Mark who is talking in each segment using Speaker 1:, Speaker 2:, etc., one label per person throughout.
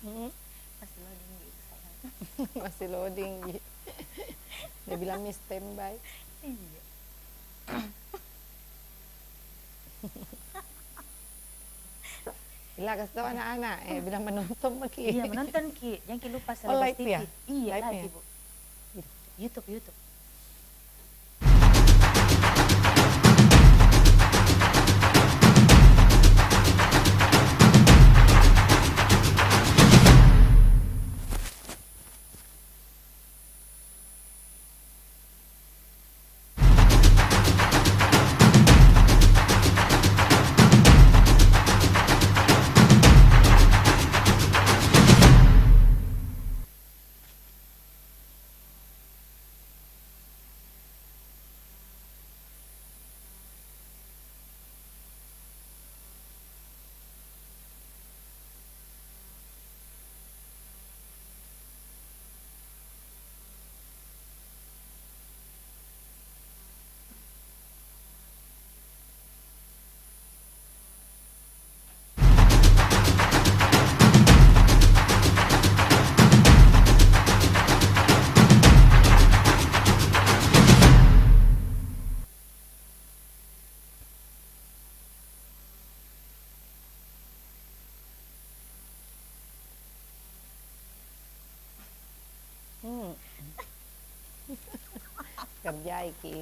Speaker 1: Masih loading gitu sayang.
Speaker 2: Masih loading gitu. Dia bilang Miss standby.
Speaker 1: Iya.
Speaker 2: Bila kasih tahu anak-anak, bilang menonton Ki.
Speaker 1: Iya menonton Ki, jangan Ki lupa
Speaker 2: Oh,
Speaker 1: Selebes
Speaker 2: live
Speaker 1: TV.
Speaker 2: ya?
Speaker 1: Iya
Speaker 2: Live
Speaker 1: live
Speaker 2: ya?
Speaker 1: Ibu. YouTube.
Speaker 2: Kerja Ki.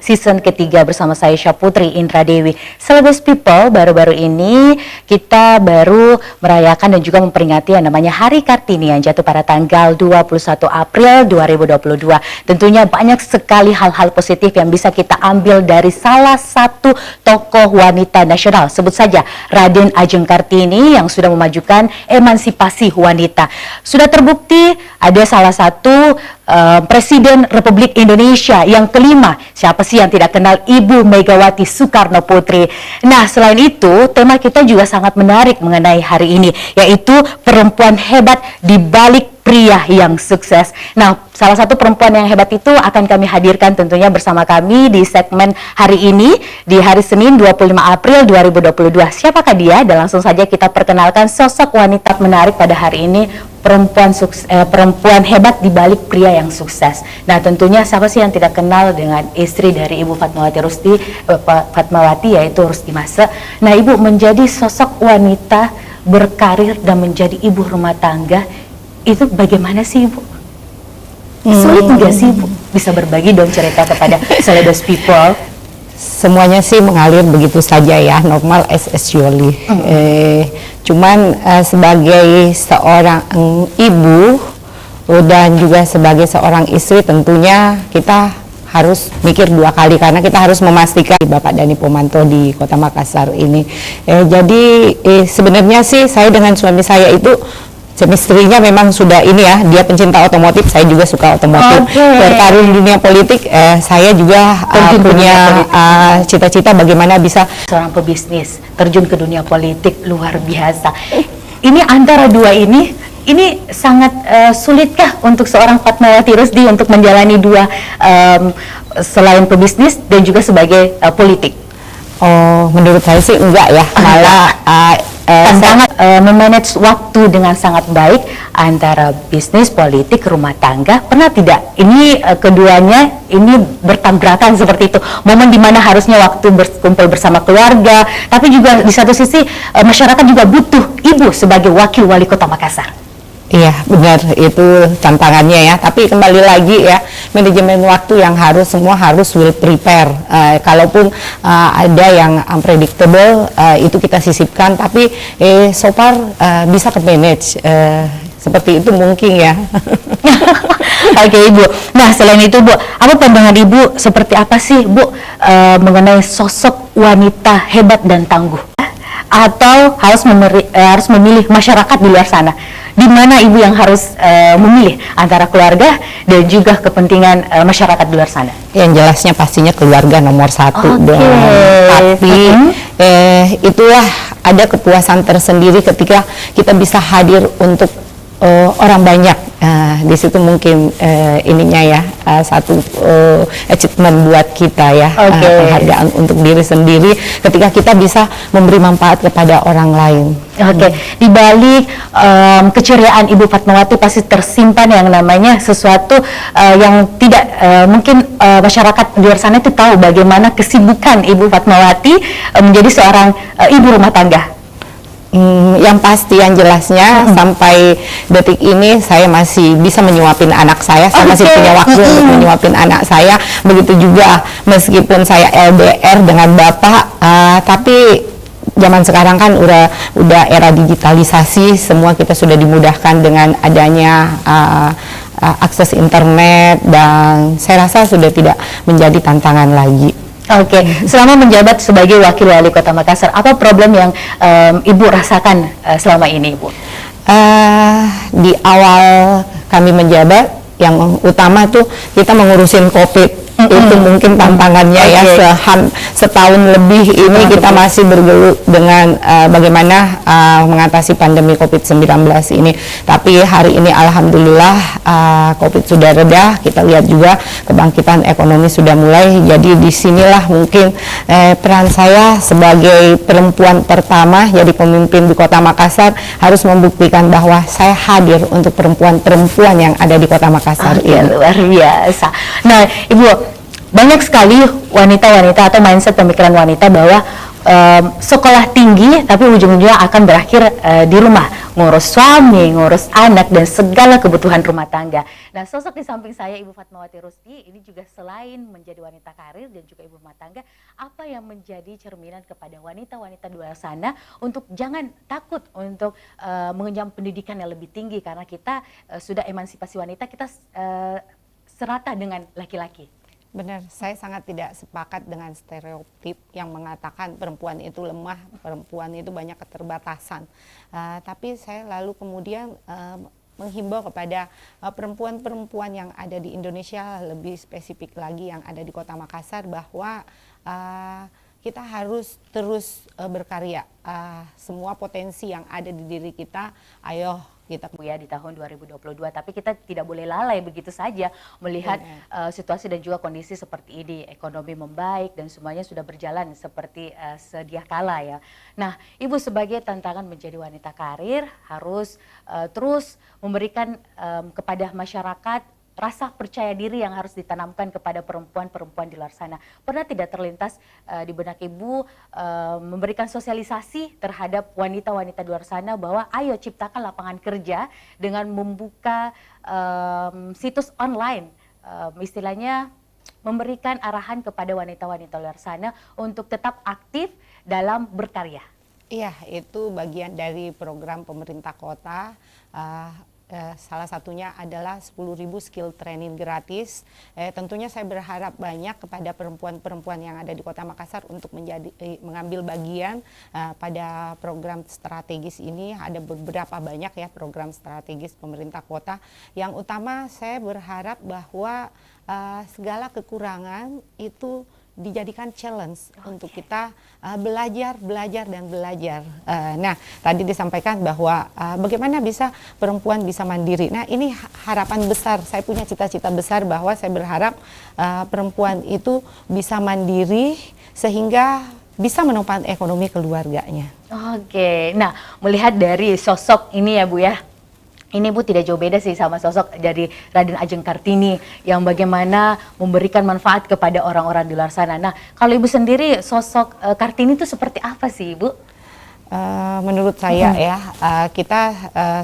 Speaker 2: Season ketiga bersama saya Syaputri Indra Dewi. Selebes People, baru-baru ini kita baru merayakan dan juga memperingati yang namanya Hari Kartini yang jatuh pada tanggal 21 April 2022. Tentunya banyak sekali hal-hal positif yang bisa kita ambil dari salah satu tokoh wanita nasional, sebut saja Raden Ajeng Kartini yang sudah memajukan emansipasi wanita. Sudah terbukti ada salah satu Presiden Republik Indonesia yang kelima. Siapa sih yang tidak kenal Ibu Megawati Soekarno Putri? Nah, selain itu, tema kita juga sangat menarik mengenai hari ini, yaitu perempuan hebat di balik pria yang sukses. Nah, salah satu perempuan yang hebat itu akan kami hadirkan tentunya bersama kami di segmen hari ini, di hari Senin 25 April 2022. Siapakah dia? Dan langsung saja kita perkenalkan sosok wanita menarik pada hari ini, perempuan hebat di balik pria yang sukses. Nah, tentunya siapa sih yang tidak kenal dengan istri dari Ibu Fatmawati, yaitu Rusti Mase. Nah, Ibu menjadi sosok wanita berkarir dan menjadi ibu rumah tangga, itu bagaimana sih Ibu? Sulit nggak sih Ibu? Bisa berbagi dong cerita kepada Selebes People. Semuanya sih mengalir begitu saja ya, normal as usually. Cuman sebagai seorang ibu dan juga sebagai seorang istri, tentunya kita
Speaker 3: harus mikir dua kali karena kita harus memastikan Bapak Dhani Pomanto di Kota Makassar ini. Jadi sebenarnya sih saya dengan suami saya itu chemistry-nya memang sudah ini ya, dia pencinta otomotif, saya juga suka otomotif. Berkarir di dunia politik, saya juga punya cita-cita bagaimana bisa
Speaker 2: Seorang pebisnis terjun ke dunia politik luar biasa. Ini antara dua ini sangat sulitkah untuk seorang Fatmawati Rusdi untuk menjalani dua selain pebisnis dan juga sebagai politik?
Speaker 3: Oh, menurut saya sih enggak ya, malah
Speaker 2: tantangan memanage waktu dengan sangat baik antara bisnis, politik, rumah tangga. Pernah tidak ini keduanya ini bertabrakan seperti itu? Momen dimana harusnya waktu berkumpul bersama keluarga, tapi juga di satu sisi masyarakat juga butuh ibu sebagai wakil wali kota Makassar.
Speaker 3: Iya benar, itu tantangannya ya. Tapi kembali lagi ya, manajemen waktu yang semua harus will prepare. Kalaupun ada yang unpredictable, itu kita sisipkan. Tapi so far bisa ke manage. Seperti itu mungkin ya.
Speaker 2: Oke Ibu. Nah selain itu Bu, apa pandangan Ibu seperti apa sih Bu mengenai sosok wanita hebat dan tangguh? Atau harus memilih masyarakat di luar sana? Di mana Ibu yang harus memilih antara keluarga dan juga kepentingan masyarakat di luar sana?
Speaker 3: Yang jelasnya pastinya keluarga nomor satu dong. Tapi itulah ada kepuasan tersendiri ketika kita bisa hadir untuk orang banyak. Di situ mungkin ininya ya satu achievement buat kita ya, penghargaan untuk diri sendiri ketika kita bisa memberi manfaat kepada orang lain.
Speaker 2: Di balik keceriaan Ibu Fatmawati pasti tersimpan yang namanya sesuatu yang tidak mungkin masyarakat di luar sana itu tahu bagaimana kesibukan Ibu Fatmawati menjadi seorang ibu rumah tangga.
Speaker 3: Yang pasti yang jelasnya sampai detik ini saya masih bisa menyuapin anak saya masih punya waktu untuk menyuapin anak saya. Begitu juga meskipun saya LDR dengan bapak, tapi zaman sekarang kan udah era digitalisasi, semua kita sudah dimudahkan dengan adanya akses internet, dan saya rasa sudah tidak menjadi tantangan lagi.
Speaker 2: Selama menjabat sebagai wakil wali kota Makassar, apa problem yang Ibu rasakan selama ini, Ibu?
Speaker 3: Di awal kami menjabat, yang utama tuh kita mengurusin COVID. Itu mungkin tantangannya ya, setahun lebih ini kita masih bergelut dengan bagaimana mengatasi pandemi COVID-19 ini. Tapi hari ini alhamdulillah COVID sudah reda, kita lihat juga kebangkitan ekonomi sudah mulai. Jadi disinilah mungkin peran saya sebagai perempuan pertama jadi pemimpin di Kota Makassar harus membuktikan bahwa saya hadir untuk perempuan-perempuan yang ada di Kota Makassar ini.
Speaker 2: Luar biasa. Nah Ibu, banyak sekali wanita-wanita atau mindset pemikiran wanita bahwa sekolah tinggi tapi ujung-ujungnya akan berakhir di rumah, ngurus suami, ngurus anak dan segala kebutuhan rumah tangga. Nah sosok di samping saya Ibu Fatmawati Rusdi ini juga selain menjadi wanita karir dan juga ibu rumah tangga, apa yang menjadi cerminan kepada wanita-wanita di luar sana untuk jangan takut untuk mengenyam pendidikan yang lebih tinggi, karena kita sudah emansipasi wanita, kita serata dengan laki-laki.
Speaker 3: Benar, saya sangat tidak sepakat dengan stereotip yang mengatakan perempuan itu lemah, perempuan itu banyak keterbatasan. Tapi saya lalu kemudian menghimbau kepada perempuan-perempuan yang ada di Indonesia, lebih spesifik lagi yang ada di Kota Makassar, bahwa kita harus terus berkarya. Semua potensi yang ada di diri kita, ayo kita
Speaker 2: ya di tahun 2022, tapi kita tidak boleh lalai begitu saja melihat situasi dan juga kondisi seperti ini, ekonomi membaik dan semuanya sudah berjalan seperti sedia kala ya. Nah Ibu sebagai tantangan menjadi wanita karir harus terus memberikan kepada masyarakat rasa percaya diri yang harus ditanamkan kepada perempuan-perempuan di luar sana. Pernah tidak terlintas di benak Ibu memberikan sosialisasi terhadap wanita-wanita di luar sana bahwa ayo ciptakan lapangan kerja dengan membuka situs online, istilahnya memberikan arahan kepada wanita-wanita luar sana untuk tetap aktif dalam berkarya?
Speaker 3: Iya, itu bagian dari program pemerintah kota. salah satunya adalah 10.000 skill training gratis. Tentunya saya berharap banyak kepada perempuan-perempuan yang ada di Kota Makassar untuk mengambil bagian pada program strategis ini. Ada beberapa banyak ya program strategis pemerintah kota. Yang utama saya berharap bahwa segala kekurangan itu dijadikan challenge untuk kita belajar dan belajar. Nah, tadi disampaikan bahwa bagaimana bisa perempuan bisa mandiri. Nah, ini harapan besar. Saya punya cita-cita besar bahwa saya berharap perempuan itu bisa mandiri sehingga bisa menopang ekonomi keluarganya.
Speaker 2: Oke, nah melihat dari sosok ini ya Bu ya, ini Bu tidak jauh beda sih sama sosok dari Raden Ajeng Kartini yang bagaimana memberikan manfaat kepada orang-orang di luar sana. Nah, kalau Ibu sendiri sosok Kartini itu seperti apa sih Ibu?
Speaker 3: Menurut saya ya, kita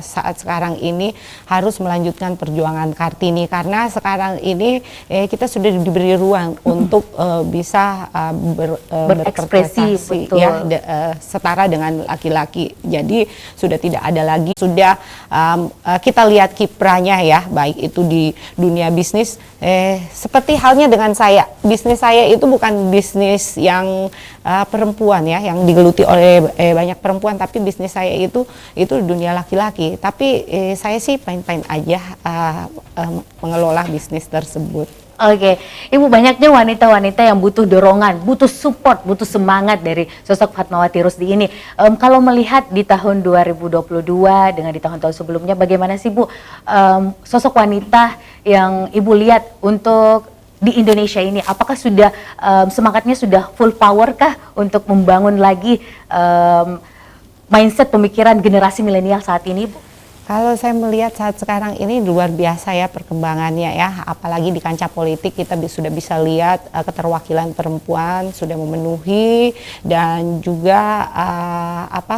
Speaker 3: saat sekarang ini harus melanjutkan perjuangan Kartini karena sekarang ini kita sudah diberi ruang untuk bisa
Speaker 2: berekspresi
Speaker 3: ya, setara dengan laki-laki. Jadi sudah tidak ada lagi, sudah kita lihat kiprahnya ya, baik itu di dunia bisnis, seperti halnya dengan saya. Bisnis saya itu bukan bisnis yang perempuan ya, yang digeluti oleh banyak perempuan, tapi bisnis saya itu dunia laki-laki. Tapi saya sih fine-fine aja mengelola bisnis tersebut.
Speaker 2: Oke, Ibu, banyaknya wanita-wanita yang butuh dorongan, butuh support, butuh semangat dari sosok Fatmawati Rusdi ini. Kalau melihat di tahun 2022 dengan di tahun-tahun sebelumnya, bagaimana sih Bu sosok wanita yang Ibu lihat untuk di Indonesia ini? Apakah sudah semangatnya sudah full power kah untuk membangun lagi mindset pemikiran generasi milenial saat ini, Bu?
Speaker 3: Kalau saya melihat saat sekarang ini luar biasa ya perkembangannya ya, apalagi di kancah politik kita sudah bisa lihat keterwakilan perempuan sudah memenuhi, dan juga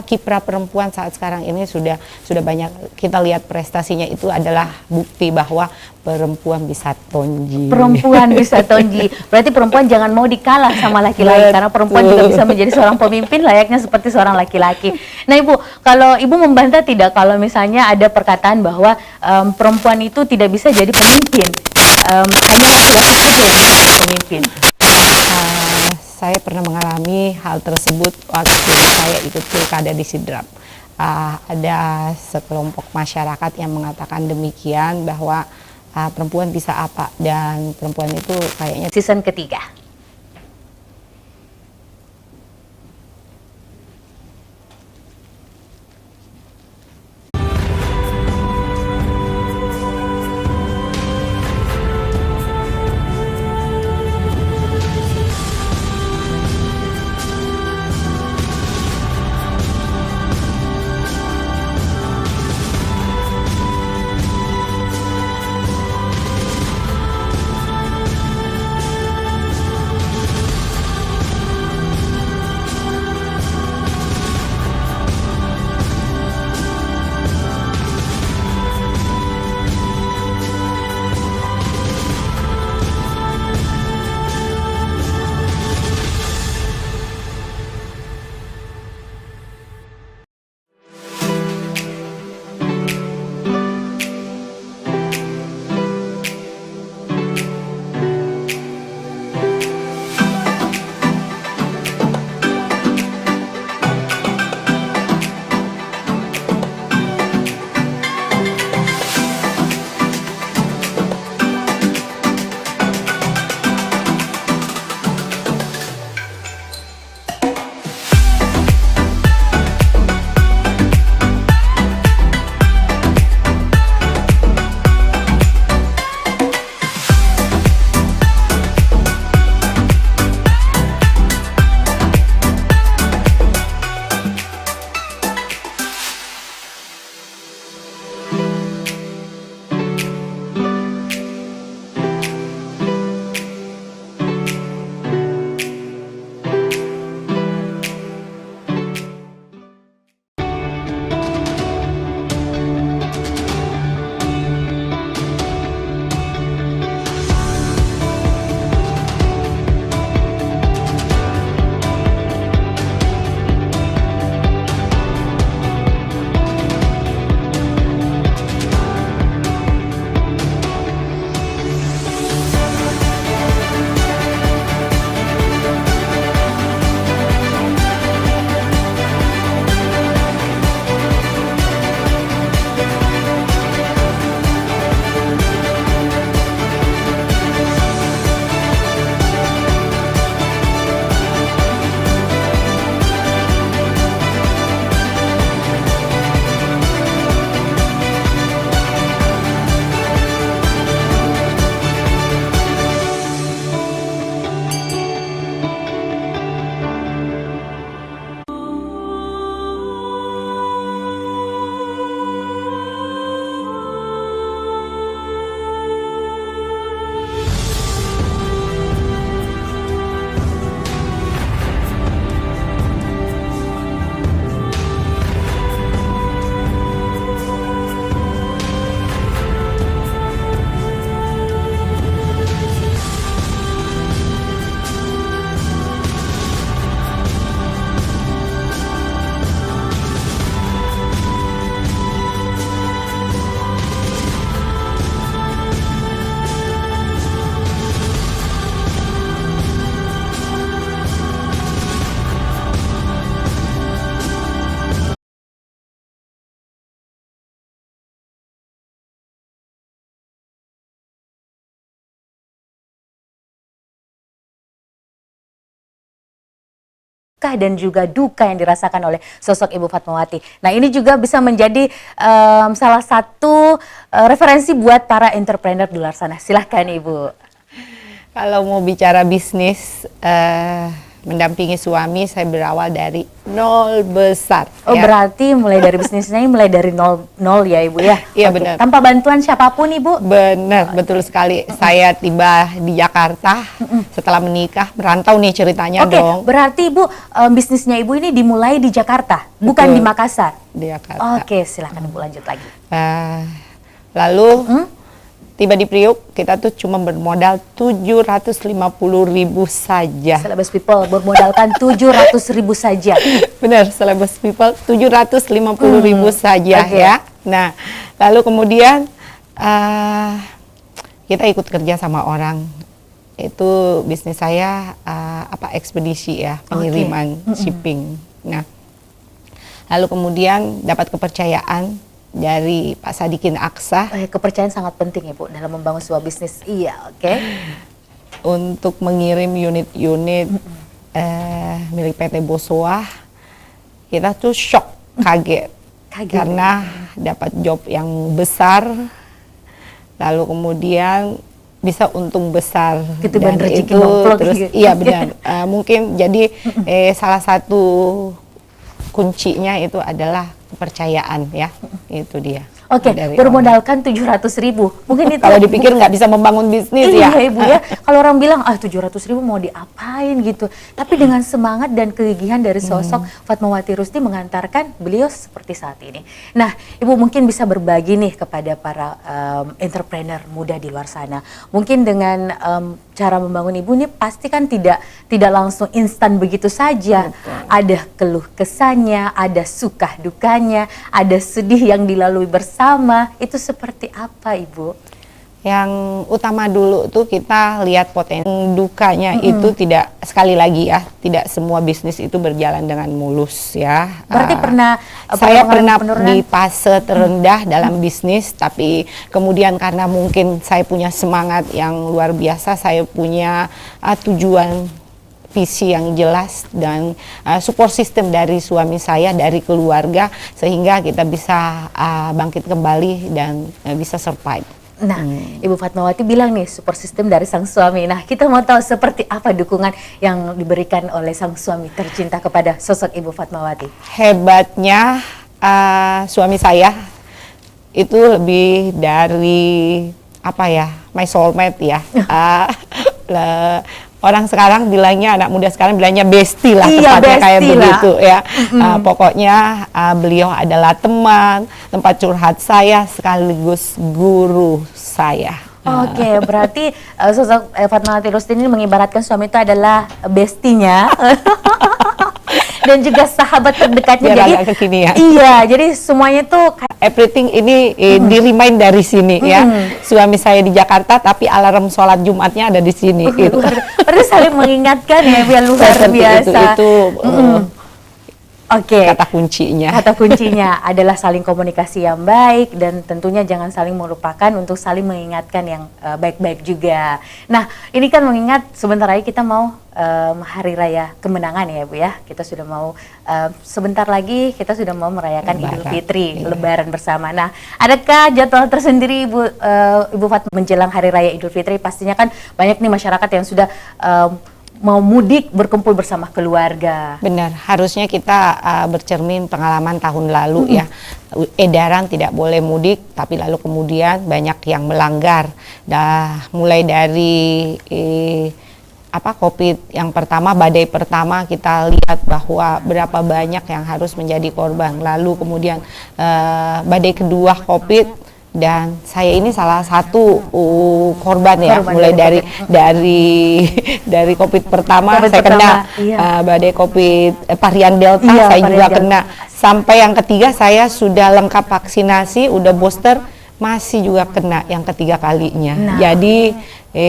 Speaker 3: kiprah perempuan saat sekarang ini sudah banyak kita lihat prestasinya. Itu adalah bukti bahwa perempuan bisa tonji.
Speaker 2: Perempuan bisa tonji. Berarti perempuan jangan mau dikalah sama laki-laki, karena perempuan juga bisa menjadi seorang pemimpin layaknya seperti seorang laki-laki. Nah Ibu, kalau Ibu membantah tidak kalau misalnya ada perkataan bahwa perempuan itu tidak bisa jadi pemimpin, hanya laki-laki saja yang bisa jadi pemimpin?
Speaker 3: Saya pernah mengalami hal tersebut waktu saya ikut pilkada di Sidrap. Ada sekelompok masyarakat yang mengatakan demikian, bahwa perempuan bisa apa, dan perempuan itu kayaknya
Speaker 2: Season ketiga. suka dan juga duka yang dirasakan oleh sosok Ibu Fatmawati. Nah, ini juga bisa menjadi salah satu referensi buat para entrepreneur di luar sana. Silahkan Ibu.
Speaker 3: Kalau mau bicara bisnis, mendampingi suami, saya berawal dari nol besar.
Speaker 2: Oh, berarti mulai dari bisnisnya ini mulai dari nol ya Ibu ya?
Speaker 3: Iya,
Speaker 2: Oke.
Speaker 3: benar.
Speaker 2: Tanpa bantuan siapapun Ibu?
Speaker 3: Benar, betul sekali. Saya tiba di Jakarta setelah menikah, merantau nih ceritanya
Speaker 2: Oke,
Speaker 3: dong.
Speaker 2: berarti Ibu bisnisnya Ibu ini dimulai di Jakarta, bukan
Speaker 3: Betul.
Speaker 2: di Makassar?
Speaker 3: Di Jakarta.
Speaker 2: Oke, silahkan Ibu lanjut lagi.
Speaker 3: Lalu tiba di Priuk, kita tuh cuma bermodal 750.000 saja.
Speaker 2: Celebes people bermodalkan 700.000 saja.
Speaker 3: Benar, Celebes people 750.000 saja
Speaker 2: Oke.
Speaker 3: ya. Nah, lalu kemudian kita ikut kerja sama orang. Itu bisnis saya ekspedisi ya, pengiriman, shipping. Nah, lalu kemudian dapat kepercayaan dari Pak Sadikin Aksa
Speaker 2: Kepercayaan sangat penting Ibu dalam membangun sebuah bisnis. Iya, oke.
Speaker 3: untuk mengirim unit-unit milik PT Bosowa. Kita tuh shock, kaget. Karena dapat job yang besar, lalu kemudian bisa untung besar.
Speaker 2: Ketiban
Speaker 3: Dan
Speaker 2: rezeki
Speaker 3: itu
Speaker 2: nomplok
Speaker 3: terus
Speaker 2: gitu.
Speaker 3: iya benar. Mungkin jadi salah satu kuncinya itu adalah kepercayaan ya, itu dia.
Speaker 2: Oke,
Speaker 3: Dari
Speaker 2: bermodalkan 700.000. Mungkin itu
Speaker 3: kalau dipikir nggak bisa membangun bisnis
Speaker 2: iya,
Speaker 3: ya.
Speaker 2: Ibu ya. Kalau orang bilang 700.000 mau diapain gitu. Tapi dengan semangat dan kegigihan dari sosok Fatmawati Rusdi mengantarkan beliau seperti saat ini. Nah, Ibu mungkin bisa berbagi nih kepada para entrepreneur muda di luar sana. Mungkin dengan cara membangun Ibu ini pasti kan tidak langsung instan begitu saja.
Speaker 3: Betul.
Speaker 2: Ada keluh kesahnya, ada suka dukanya, ada sedih yang dilalui bersama. Itu seperti apa Ibu?
Speaker 3: Yang utama dulu tuh kita lihat potensi dukanya itu tidak, sekali lagi ya, tidak semua bisnis itu berjalan dengan mulus ya.
Speaker 2: Berarti
Speaker 3: saya pernah
Speaker 2: penurunan?
Speaker 3: di fase terendah dalam bisnis, tapi kemudian karena mungkin saya punya semangat yang luar biasa, saya punya tujuan, visi yang jelas dan support system dari suami saya, dari keluarga, sehingga kita bisa bangkit kembali dan bisa survive.
Speaker 2: Nah, Ibu Fatmawati bilang nih support system dari sang suami. Nah, kita mau tahu seperti apa dukungan yang diberikan oleh sang suami tercinta kepada sosok Ibu Fatmawati.
Speaker 3: Hebatnya suami saya itu lebih dari apa ya, my soulmate ya. Orang sekarang bilangnya, anak muda sekarang bilangnya bestie lah,
Speaker 2: Iya,
Speaker 3: tepatnya kayak
Speaker 2: bestie lah.
Speaker 3: begitu ya. Pokoknya beliau adalah teman, tempat curhat saya, sekaligus guru saya.
Speaker 2: Oke, berarti sosok Fatmawati Rusdi ini mengibaratkan suami itu adalah bestinya. Dan juga sahabat terdekatnya.
Speaker 3: Biar
Speaker 2: Jadi
Speaker 3: agak kekinian.
Speaker 2: iya, jadi semuanya tuh
Speaker 3: Everything ini di-remind dari sini ya. Suami saya di Jakarta, tapi alarm sholat Jumatnya ada di sini. Gitu.
Speaker 2: berarti saling mengingatkan ya, biar luar biasa.
Speaker 3: Itu
Speaker 2: Oke.
Speaker 3: kata kuncinya.
Speaker 2: Kata kuncinya adalah saling komunikasi yang baik dan tentunya jangan saling melupakan untuk saling mengingatkan yang baik-baik juga. Nah, ini kan mengingat sebentar lagi kita mau hari raya kemenangan ya Bu ya. Kita sudah mau sebentar lagi kita sudah mau merayakan
Speaker 3: Lebaran.
Speaker 2: Idul Fitri,
Speaker 3: Iya.
Speaker 2: Lebaran bersama. Nah, adakah jadwal tersendiri Ibu Fatma menjelang hari raya Idul Fitri? Pastinya kan banyak nih masyarakat yang sudah mau mudik berkumpul bersama keluarga.
Speaker 3: Benar, harusnya kita bercermin pengalaman tahun lalu ya. Edaran tidak boleh mudik, tapi lalu kemudian banyak yang melanggar. Mulai dari COVID yang pertama, badai pertama, kita lihat bahwa berapa banyak yang harus menjadi korban. Lalu kemudian badai kedua COVID, dan saya ini salah satu korban ya, mulai dari COVID pertama
Speaker 2: COVID
Speaker 3: saya
Speaker 2: pertama,
Speaker 3: kena
Speaker 2: iya.
Speaker 3: badai COVID varian Delta,
Speaker 2: Iya,
Speaker 3: saya
Speaker 2: varian
Speaker 3: juga
Speaker 2: Delta.
Speaker 3: kena. Sampai yang ketiga saya sudah lengkap vaksinasi, udah booster, masih juga kena yang ketiga kalinya.
Speaker 2: Nah.
Speaker 3: Jadi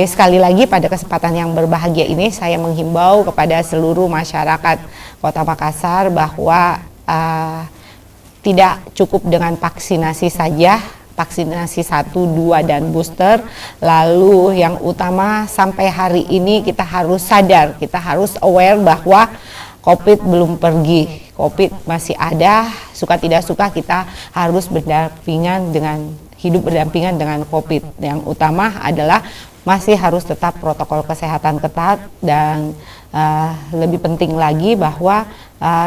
Speaker 3: sekali lagi pada kesempatan yang berbahagia ini saya menghimbau kepada seluruh masyarakat Kota Makassar bahwa tidak cukup dengan vaksinasi saja, vaksinasi 1, 2, dan booster. Lalu yang utama sampai hari ini kita harus sadar, kita harus aware bahwa COVID belum pergi, COVID masih ada, suka tidak suka kita harus hidup berdampingan dengan COVID. Yang utama adalah masih harus tetap protokol kesehatan ketat dan lebih penting lagi bahwa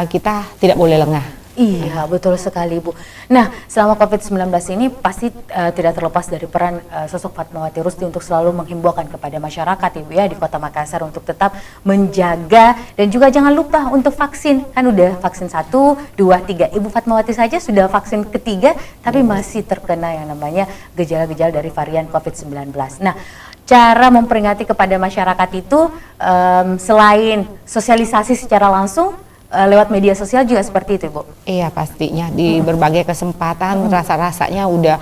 Speaker 3: kita tidak boleh lengah.
Speaker 2: Iya, betul sekali, Bu. Nah, selama COVID-19 ini pasti tidak terlepas dari peran sosok Fatmawati Rusdi untuk selalu menghimbaukan kepada masyarakat, Ibu ya, di Kota Makassar untuk tetap menjaga dan juga jangan lupa untuk vaksin. Kan udah vaksin 1, 2, 3. Ibu Fatmawati saja sudah vaksin ketiga, tapi masih terkena yang namanya gejala-gejala dari varian COVID-19. Nah, cara memperingati kepada masyarakat itu selain sosialisasi secara langsung, lewat media sosial juga seperti itu, Bu?
Speaker 3: Iya, pastinya di berbagai kesempatan rasa-rasanya udah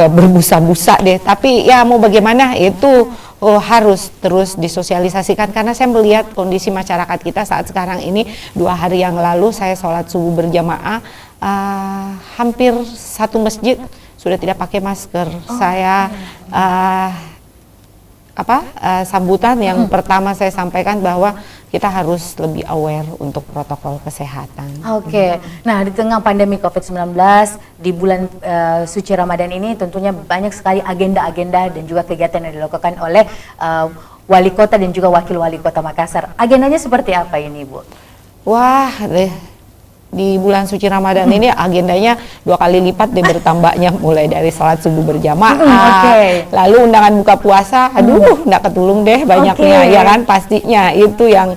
Speaker 3: berbusa-busa deh. Tapi ya mau bagaimana itu harus terus disosialisasikan karena saya melihat kondisi masyarakat kita saat sekarang ini. 2 hari yang lalu saya sholat subuh berjamaah, hampir satu masjid sudah tidak pakai masker. Saya sambutan yang pertama saya sampaikan bahwa kita harus lebih aware untuk protokol kesehatan.
Speaker 2: Oke. Nah, di tengah pandemi COVID-19 di bulan suci Ramadan ini tentunya banyak sekali agenda-agenda dan juga kegiatan yang dilakukan oleh wali kota dan juga wakil wali kota Makassar. Agendanya seperti apa ini, Bu?
Speaker 3: Wah, di bulan suci Ramadan ini agendanya 2 kali lipat deh bertambahnya, mulai dari sholat subuh berjamaah, lalu undangan buka puasa, aduh nggak ketulung deh banyaknya, ya kan, pastinya itu yang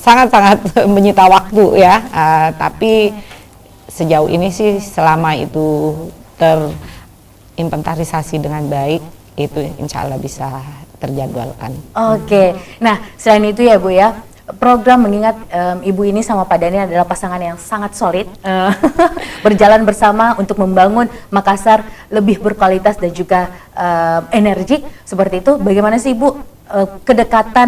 Speaker 3: sangat-sangat menyita waktu ya, tapi sejauh ini sih selama itu terinventarisasi dengan baik, itu insya Allah bisa terjadwalkan.
Speaker 2: Oke. Nah, selain itu ya, Bu ya, program mengingat Ibu ini sama Pak Dhani adalah pasangan yang sangat solid, berjalan bersama untuk membangun Makassar lebih berkualitas dan juga energik seperti itu. Bagaimana sih Ibu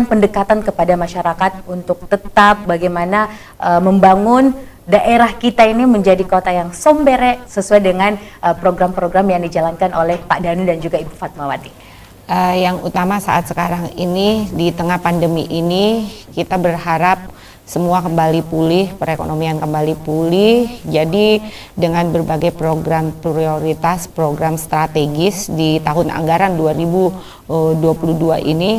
Speaker 2: pendekatan kepada masyarakat untuk tetap bagaimana membangun daerah kita ini menjadi kota yang sombere sesuai dengan program-program yang dijalankan oleh Pak Dhani dan juga Ibu Fatmawati?
Speaker 3: Yang utama saat sekarang ini di tengah pandemi ini kita berharap semua kembali pulih, perekonomian kembali pulih. Jadi dengan berbagai program prioritas, program strategis di tahun anggaran 2022 ini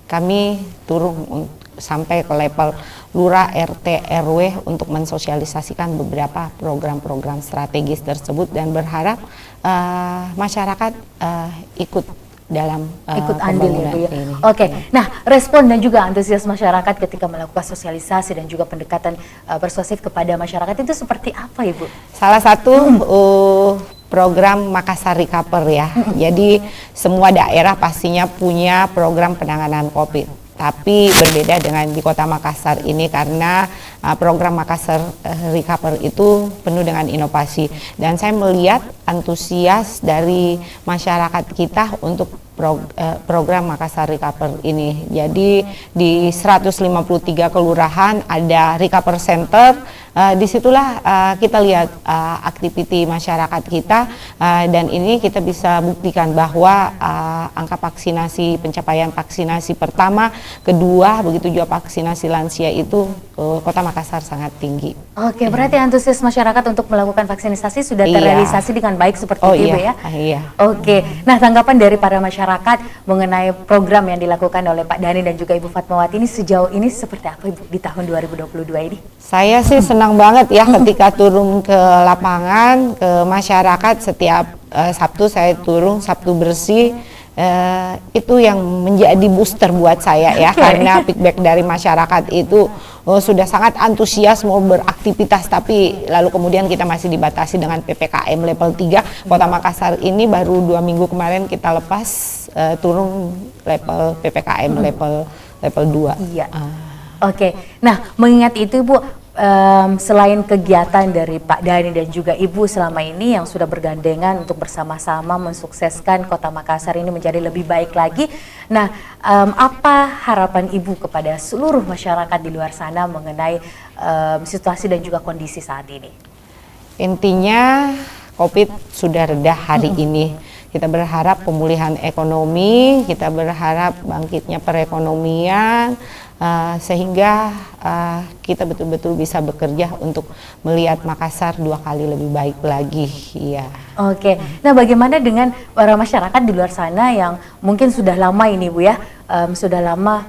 Speaker 3: kami turun sampai ke level lurah, RT, RW untuk mensosialisasikan beberapa program-program strategis tersebut dan berharap masyarakat ikut dalam
Speaker 2: ikut andil ya, Bu ya.
Speaker 3: ini.
Speaker 2: Oke. Nah, respon dan juga antusias masyarakat ketika melakukan sosialisasi dan juga pendekatan persuasif kepada masyarakat itu seperti apa, Ibu?
Speaker 3: Salah satu program Makassar Recover ya. Jadi semua daerah pastinya punya program penanganan COVID. Tapi berbeda dengan di Kota Makassar ini karena program Makassar Recover itu penuh dengan inovasi dan saya melihat antusias dari masyarakat kita untuk program Makassar Recover ini. Jadi di 153 kelurahan ada Recover Center. Disitulah kita lihat aktiviti masyarakat kita dan ini kita bisa buktikan bahwa angka vaksinasi, pencapaian vaksinasi pertama, kedua, begitu juga vaksinasi lansia itu Kota Makassar sangat tinggi.
Speaker 2: Oke, berarti antusias masyarakat untuk melakukan vaksinasi sudah terrealisasi dengan baik seperti itu, Bu ya?
Speaker 3: Iya.
Speaker 2: Oke, nah tanggapan dari para masyarakat mengenai program yang dilakukan oleh Pak Dhani dan juga Ibu Fatmawati ini sejauh ini seperti apa, Ibu, di tahun 2022 ini?
Speaker 3: Saya sih senang banget ya ketika turun ke lapangan, ke masyarakat setiap Sabtu saya turun, Sabtu bersih. Itu yang menjadi booster buat saya ya, karena feedback dari masyarakat itu sudah sangat antusias mau beraktivitas, tapi lalu kemudian kita masih dibatasi dengan PPKM level 3. Kota Makassar ini baru 2 minggu kemarin kita lepas turun level PPKM level 2.
Speaker 2: Iya. Oke, nah mengingat itu Bu, selain kegiatan dari Pak Dhani dan juga Ibu selama ini yang sudah bergandengan untuk bersama-sama mensukseskan Kota Makassar ini menjadi lebih baik lagi, nah apa harapan Ibu kepada seluruh masyarakat di luar sana mengenai situasi dan juga kondisi saat ini?
Speaker 3: Intinya COVID sudah reda hari ini. Kita berharap pemulihan ekonomi, kita berharap bangkitnya perekonomian, sehingga kita betul-betul bisa bekerja untuk melihat Makassar 2 kali lebih baik lagi. Ya.
Speaker 1: Oke, nah bagaimana dengan para masyarakat di luar sana yang mungkin sudah lama ini Bu ya, sudah lama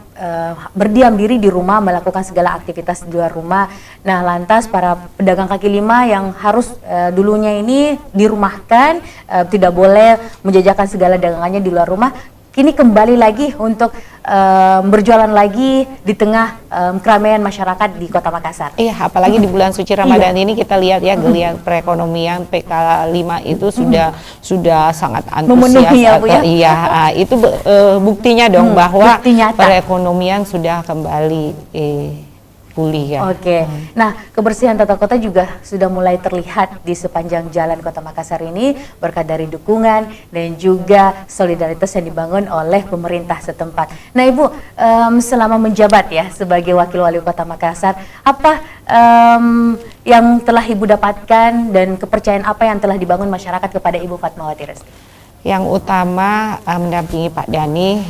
Speaker 1: berdiam diri di rumah, melakukan segala aktivitas di luar rumah. Nah lantas para pedagang kaki lima yang harus dulunya ini dirumahkan, tidak boleh menjajakan segala dagangannya di luar rumah, kini kembali lagi untuk berjualan lagi di tengah keramaian masyarakat di Kota Makassar.
Speaker 3: Iya, apalagi di bulan suci Ramadan ini kita lihat ya geliat perekonomian PK5 itu sudah sangat antusias.
Speaker 1: Memenuhi ya, Bu ya?
Speaker 3: Iya, itu buktinya dong bahwa
Speaker 1: bukti nyata.
Speaker 3: perekonomian sudah kembali pulih ya.
Speaker 1: Oke, nah kebersihan tata kota juga sudah mulai terlihat di sepanjang jalan Kota Makassar ini berkat dari dukungan dan juga solidaritas yang dibangun oleh pemerintah setempat. Nah Ibu, selama menjabat ya sebagai Wakil Wali Kota Makassar, apa yang telah Ibu dapatkan dan kepercayaan apa yang telah dibangun masyarakat kepada Ibu Fatmawati Resti?
Speaker 3: Yang utama mendampingi Pak Dhani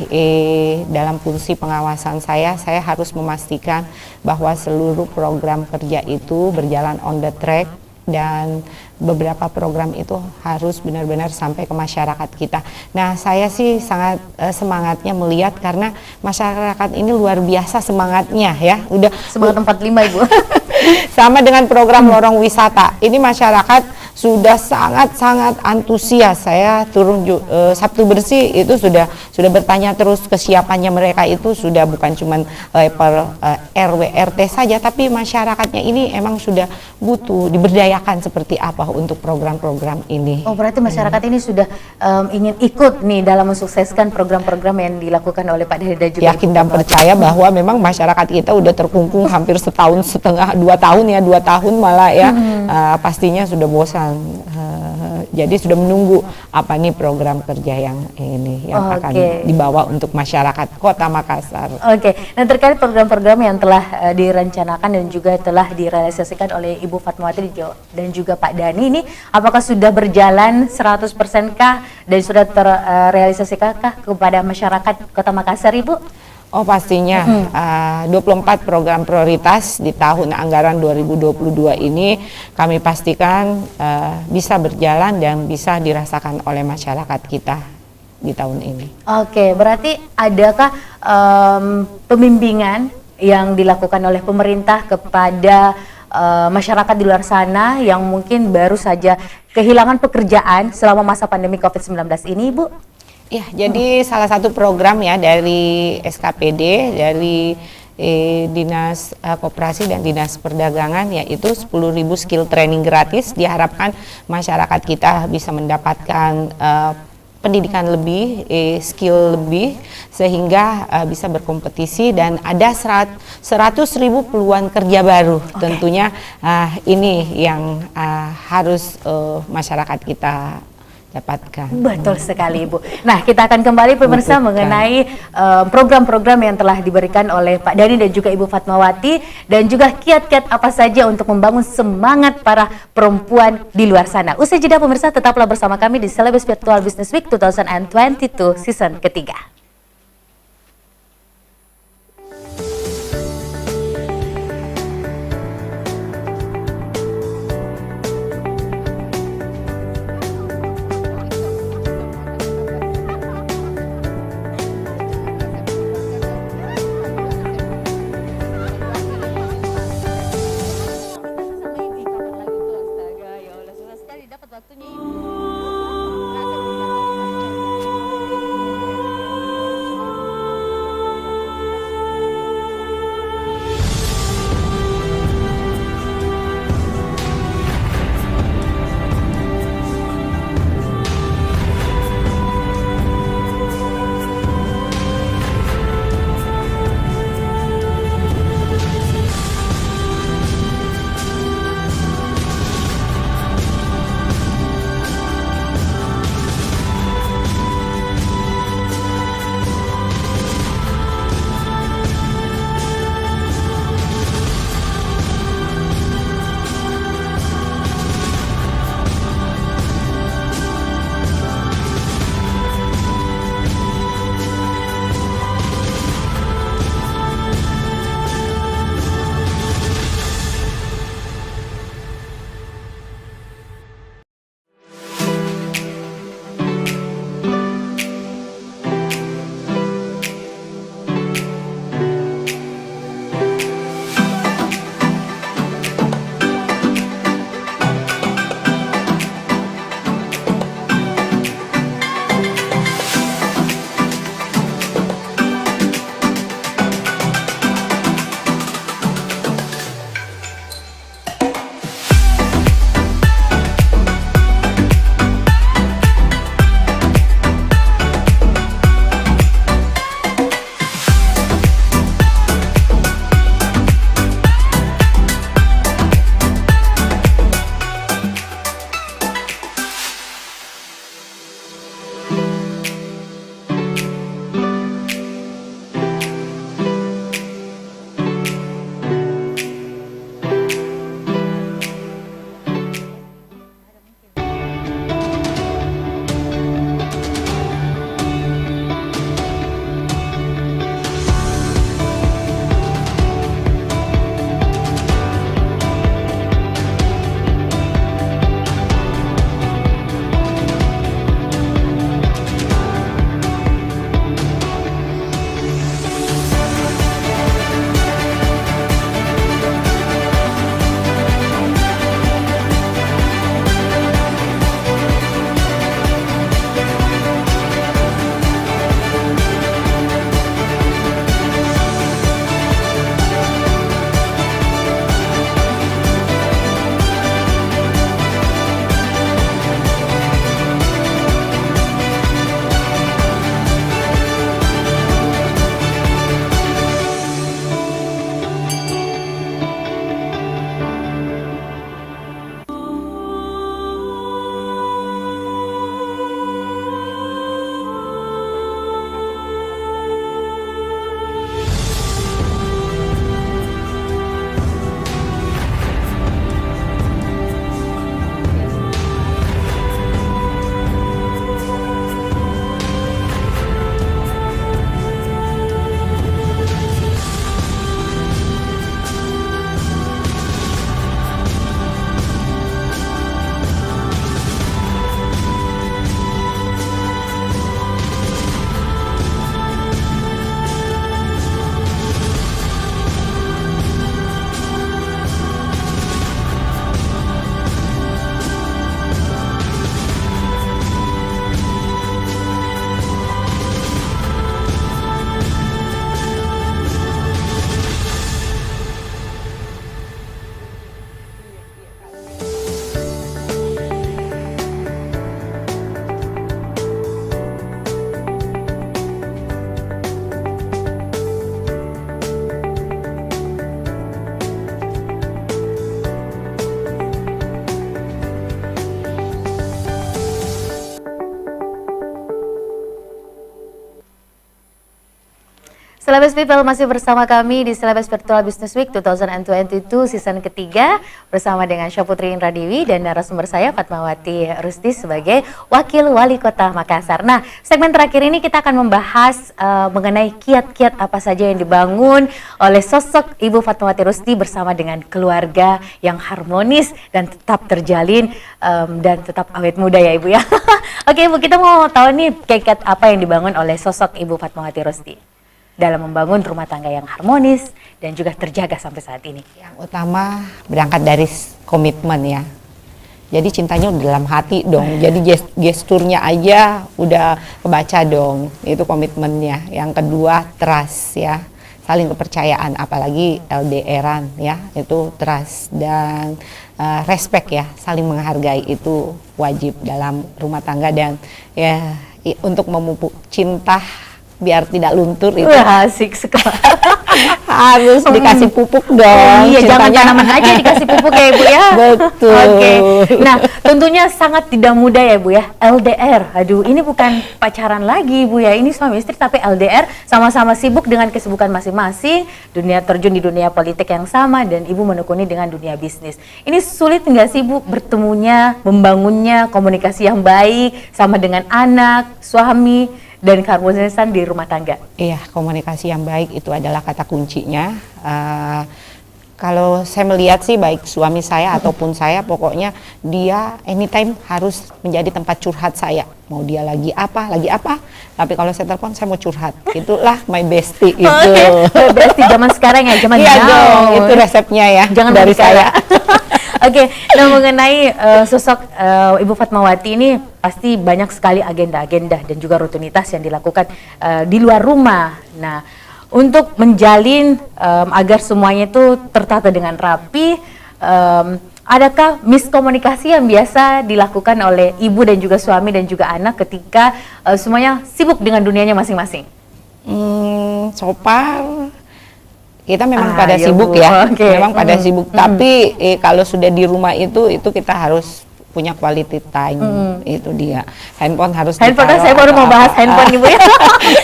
Speaker 3: dalam fungsi pengawasan saya harus memastikan bahwa seluruh program kerja itu berjalan on the track dan beberapa program itu harus benar-benar sampai ke masyarakat kita. Nah, saya sih sangat semangatnya melihat karena masyarakat ini luar biasa semangatnya ya. Udah
Speaker 1: semangat 45 Ibu.
Speaker 3: Sama dengan program lorong wisata. Ini masyarakat sudah sangat-sangat antusias. Saya turun Sabtu Bersih itu sudah bertanya terus kesiapannya mereka itu sudah bukan cuma level RW RT saja, tapi masyarakatnya ini emang sudah butuh diberdayakan seperti apa untuk program-program ini.
Speaker 1: Oh, berarti masyarakat ini sudah ingin ikut nih dalam mensukseskan program-program yang dilakukan oleh Pak Dhani dan juga
Speaker 3: yakin dan percaya bahwa memang masyarakat kita udah terkungkung hampir setahun setengah, 2 tahun ya, 2 tahun malah ya. Pastinya sudah bosan. Jadi sudah menunggu apa nih program kerja yang ini yang akan dibawa untuk masyarakat Kota Makassar.
Speaker 1: Oke, nah terkait program-program yang telah direncanakan dan juga telah direalisasikan oleh Ibu Fatmawati dan juga Pak Dhani ini, apakah sudah berjalan 100% kah dan sudah terrealisasikan kah kepada masyarakat Kota Makassar, Ibu?
Speaker 3: Oh pastinya, 24 program prioritas di tahun anggaran 2022 ini kami pastikan bisa berjalan dan bisa dirasakan oleh masyarakat kita di tahun ini.
Speaker 1: Oke, berarti adakah pembimbingan yang dilakukan oleh pemerintah kepada masyarakat di luar sana yang mungkin baru saja kehilangan pekerjaan selama masa pandemi COVID-19 ini, Bu?
Speaker 3: Ya, jadi salah satu program ya dari SKPD, dari Dinas Koperasi dan Dinas Perdagangan, yaitu 10.000 skill training gratis. Diharapkan masyarakat kita bisa mendapatkan pendidikan lebih, skill lebih, sehingga bisa berkompetisi dan ada 100.000 peluang kerja baru. Tentunya ini yang harus masyarakat kita dapatkan.
Speaker 1: Betul sekali Ibu. Nah, kita akan kembali pemirsa mengenai program-program yang telah diberikan oleh Pak Dhani dan juga Ibu Fatmawati dan juga kiat-kiat apa saja untuk membangun semangat para perempuan di luar sana. Usai jeda pemirsa, tetaplah bersama kami di Celebes Virtual Business Week 2022 season ketiga. Celebes People masih bersama kami di Celebes Virtual Business Week 2022 season ketiga bersama dengan Syaputri Indra Dewi dan narasumber saya Fatmawati Rusti sebagai Wakil Wali Kota Makassar. Nah, segmen terakhir ini kita akan membahas mengenai kiat-kiat apa saja yang dibangun oleh sosok Ibu Fatmawati Rusti bersama dengan keluarga yang harmonis dan tetap terjalin dan tetap awet muda ya Ibu ya. Oke Ibu, kita mau tahu nih kiat-kiat apa yang dibangun oleh sosok Ibu Fatmawati Rusti dalam membangun rumah tangga yang harmonis dan juga terjaga sampai saat ini.
Speaker 3: Yang utama berangkat dari komitmen ya. Jadi cintanya udah dalam hati dong. Jadi gesturnya aja udah kebaca dong. Itu komitmennya. Yang kedua trust ya. Saling kepercayaan, apalagi LDR-an ya. Itu trust dan respect ya. Saling menghargai itu wajib dalam rumah tangga dan ya untuk memupuk cinta biar tidak luntur itu.
Speaker 1: Wah, asik sekali.
Speaker 3: Harus dikasih pupuk dong.
Speaker 1: Iya, jangan tanaman aja dikasih pupuk ya Ibu ya.
Speaker 3: Betul.
Speaker 1: Oke. Nah, tentunya sangat tidak mudah ya Bu ya. LDR. Aduh, ini bukan pacaran lagi Bu ya. Ini suami istri tapi LDR, sama-sama sibuk dengan kesibukan masing-masing, dunia terjun di dunia politik yang sama dan Ibu menekuni dengan dunia bisnis. Ini sulit nggak sih Bu bertemunya, membangunnya, komunikasi yang baik sama dengan anak, suami dan keharmonisan di rumah tangga?
Speaker 3: Iya, komunikasi yang baik itu adalah kata kuncinya. Kalau saya melihat sih baik suami saya ataupun saya, pokoknya dia anytime harus menjadi tempat curhat saya. Mau dia lagi apa. Tapi kalau saya telepon saya mau curhat. Itulah my bestie itu.
Speaker 1: Okay. Bestie zaman sekarang ya, zaman
Speaker 3: iya
Speaker 1: now.
Speaker 3: Dong, itu resepnya ya.
Speaker 1: Jangan
Speaker 3: dari saya.
Speaker 1: Oke, nah mengenai sosok Ibu Fatmawati ini pasti banyak sekali agenda-agenda dan juga rutinitas yang dilakukan di luar rumah. Nah, untuk menjalin agar semuanya itu tertata dengan rapi, adakah miskomunikasi yang biasa dilakukan oleh ibu dan juga suami dan juga anak ketika semuanya sibuk dengan dunianya masing-masing?
Speaker 3: So far kita memang pada sibuk ya, memang pada sibuk. Tapi kalau sudah di rumah itu kita harus punya quality time. Itu dia. Handphone harus
Speaker 1: handphone saya baru mau bahas handphone Ibu ya.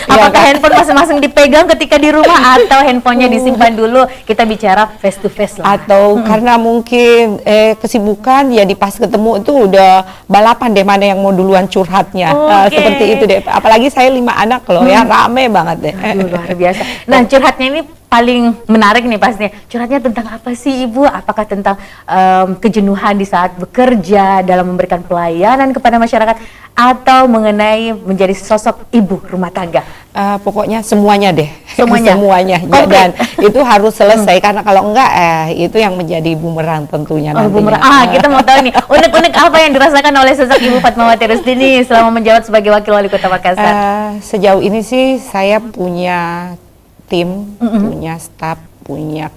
Speaker 1: Apakah handphone masing-masing dipegang ketika di rumah atau handphonenya disimpan dulu? Kita bicara face to face lah.
Speaker 3: Atau karena mungkin kesibukan ya di pas ketemu itu udah balapan deh mana yang mau duluan curhatnya. Seperti itu deh. Apalagi saya 5 anak loh ya, rame banget deh.
Speaker 1: Aduh, luar biasa. Nah, curhatnya ini paling menarik nih pastinya. Curhatnya tentang apa sih Ibu? Apakah tentang kejenuhan di saat bekerja dalam memberikan pelayanan kepada masyarakat atau mengenai menjadi sosok ibu rumah tangga?
Speaker 3: Pokoknya semuanya deh.
Speaker 1: Semuanya.
Speaker 3: Semuanya. Ya, dan itu harus selesai karena kalau enggak itu yang menjadi bumerang tentunya nantinya.
Speaker 1: Bumerang. Kita mau tahu nih unek-unek apa yang dirasakan oleh sosok Ibu Fatmawati Rusti nih selama menjabat sebagai Wakil Wali Kota Makassar.
Speaker 3: Sejauh ini sih saya punya tim, punya staff, punya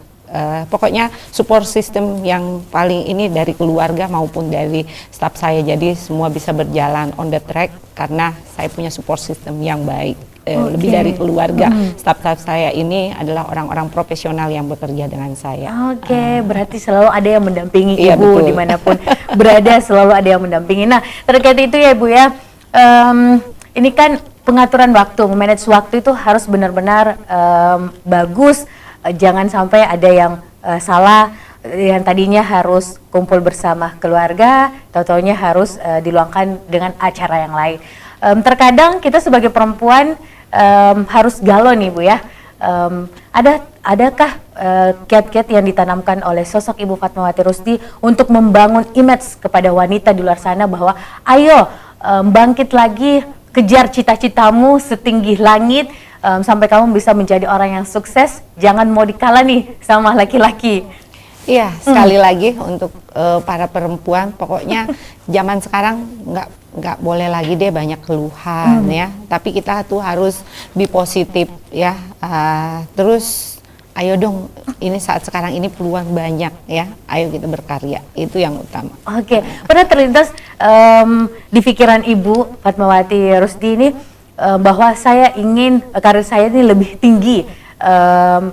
Speaker 3: pokoknya support system yang paling ini dari keluarga maupun dari staff saya. Jadi semua bisa berjalan on the track karena saya punya support system yang baik. Lebih dari keluarga, staff-staff saya ini adalah orang-orang profesional yang bekerja dengan saya.
Speaker 1: Berarti selalu ada yang mendampingi
Speaker 3: iya,
Speaker 1: Ibu
Speaker 3: betul.
Speaker 1: Dimanapun berada, selalu ada yang mendampingi. Nah, terkait itu ya Ibu ya, ini kan pengaturan waktu, memanage waktu itu harus benar-benar bagus. Jangan sampai ada yang salah, yang tadinya harus kumpul bersama keluarga, tahu-taunya harus diluangkan dengan acara yang lain. Terkadang kita sebagai perempuan harus galau nih Bu ya. Adakah kiat-kiat yang ditanamkan oleh sosok Ibu Fatmawati Rusti untuk membangun image kepada wanita di luar sana bahwa ayo bangkit lagi, kejar cita-citamu setinggi langit sampai kamu bisa menjadi orang yang sukses, jangan mau dikalah nih sama laki-laki.
Speaker 3: Iya, sekali lagi untuk para perempuan, pokoknya zaman sekarang nggak boleh lagi deh banyak keluhan ya. Tapi kita tuh harus be positif ya. Terus ayo dong, ini saat sekarang ini peluang banyak ya. Ayo kita berkarya, itu yang utama.
Speaker 1: Pernah terlintas di pikiran Ibu Fatmawati Rusti ini bahwa saya ingin karir saya ini lebih tinggi,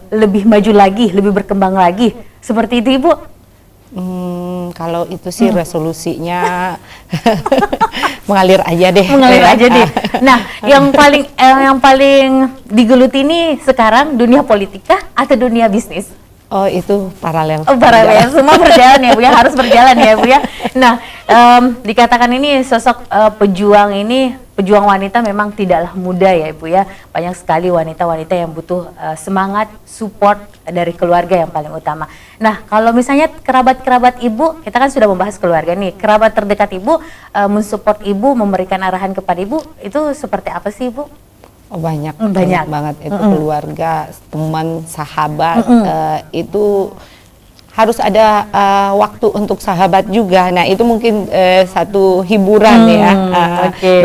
Speaker 1: lebih maju lagi, lebih berkembang lagi. Seperti itu Ibu?
Speaker 3: Kalau itu sih resolusinya mengalir aja deh.
Speaker 1: Mengalir aja deh. Nah, yang paling digeluti ini sekarang dunia politika atau dunia bisnis?
Speaker 3: Oh, itu paralel.
Speaker 1: Oh, paralel, semua berjalan ya Bu ya, harus berjalan ya Bu ya. Nah, dikatakan ini sosok pejuang wanita memang tidaklah mudah ya Bu ya. Banyak sekali wanita-wanita yang butuh semangat, support dari keluarga yang paling utama. Nah, kalau misalnya kerabat-kerabat Ibu, kita kan sudah membahas keluarga nih, kerabat terdekat Ibu mensupport Ibu, memberikan arahan kepada Ibu, itu seperti apa sih Ibu?
Speaker 3: Oh, banyak banget itu keluarga, teman, sahabat, itu harus ada waktu untuk sahabat juga. Nah, itu mungkin satu hiburan ya.